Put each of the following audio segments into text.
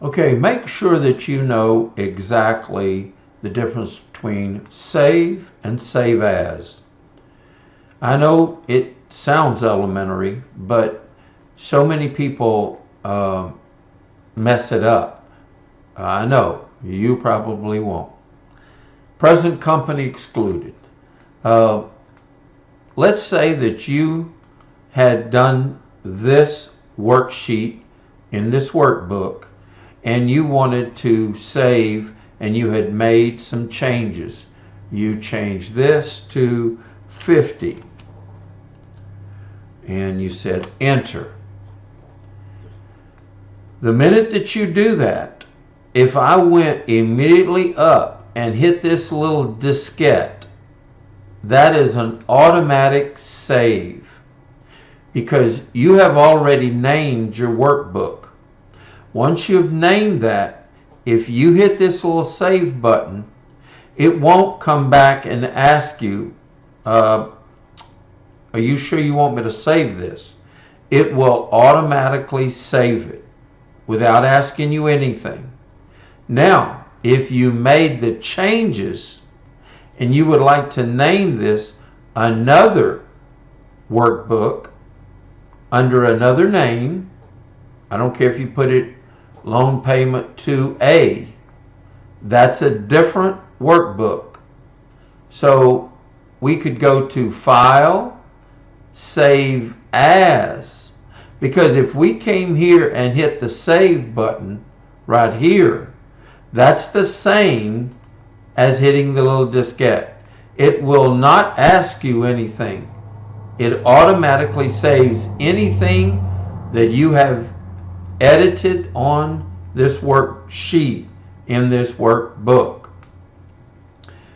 Okay, make sure that you know exactly the difference between save and save as. I know it sounds elementary, but so many people mess it up. I know, you probably won't. Present company excluded. Uh, let's say that you had done this worksheet in this workbook and you wanted to save and you had made some changes. You changed this to 50 and you said enter. The minute that you do that, if I went immediately up and hit this little diskette, that is an automatic save because you have already named your workbook. Once you've named that, if you hit this little save button, it won't come back and ask you, are you sure you want me to save this? It will automatically save it without asking you anything. Now, if you made the changes and you would like to name this another workbook under another name, I don't care if you put it loan payment 2A, that's a different workbook. So we could go to File, Save As, because if we came here and hit the Save button right here, that's the same as hitting the little diskette. It will not ask you anything. It automatically saves anything that you have edited on this worksheet in this workbook.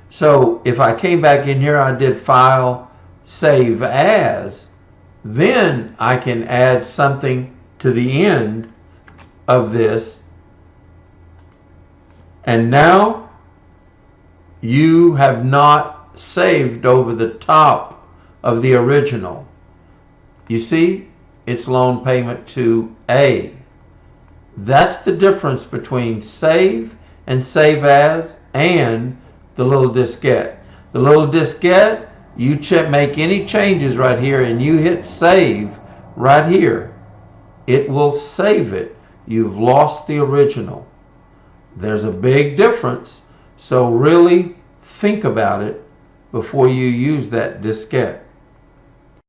So if I came back in here, I did File, Save As, then I can add something to the end of this. And now you have not saved over the top of the original. You see, it's loan payment 2A. That's the difference between save and save as and the little diskette. The little diskette, you make any changes right here and you hit save right here, it will save it. You've lost the original. There's a big difference, so really think about it before you use that diskette.